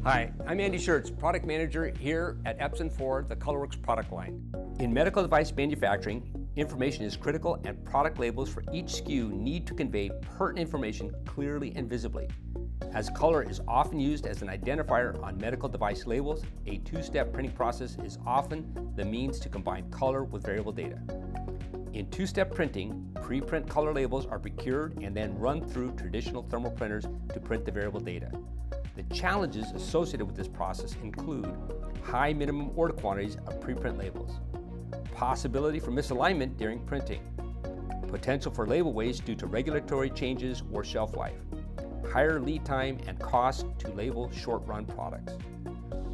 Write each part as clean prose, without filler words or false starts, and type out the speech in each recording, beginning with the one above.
Hi, I'm Andy Schertz, Product Manager here at Epson for the ColorWorks product line. In medical device manufacturing, information is critical and product labels for each SKU need to convey pertinent information clearly and visibly. As color is often used as an identifier on medical device labels, a two-step printing process is often the means to combine color with variable data. In two-step printing, pre-print color labels are procured and then run through traditional thermal printers to print the variable data. The challenges associated with this process include high minimum order quantities of preprint labels, possibility for misalignment during printing, potential for label waste due to regulatory changes or shelf life, higher lead time and cost to label short-run products.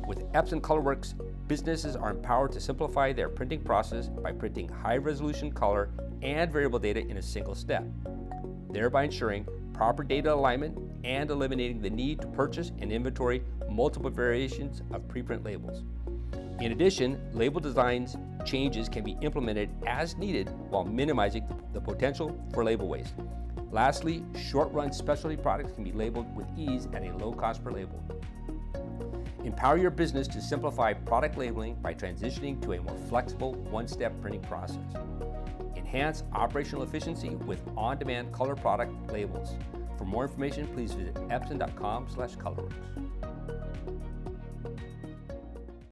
With Epson ColorWorks, businesses are empowered to simplify their printing process by printing high-resolution color and variable data in a single step, thereby ensuring proper data alignment and eliminating the need to purchase and inventory multiple variations of preprint labels. In addition, label designs changes can be implemented as needed while minimizing the potential for label waste. Lastly, short-run specialty products can be labeled with ease at a low cost per label. Empower your business to simplify product labeling by transitioning to a more flexible one-step printing process. Enhance operational efficiency with on-demand color product labels. For more information, please visit epson.com/colorworks.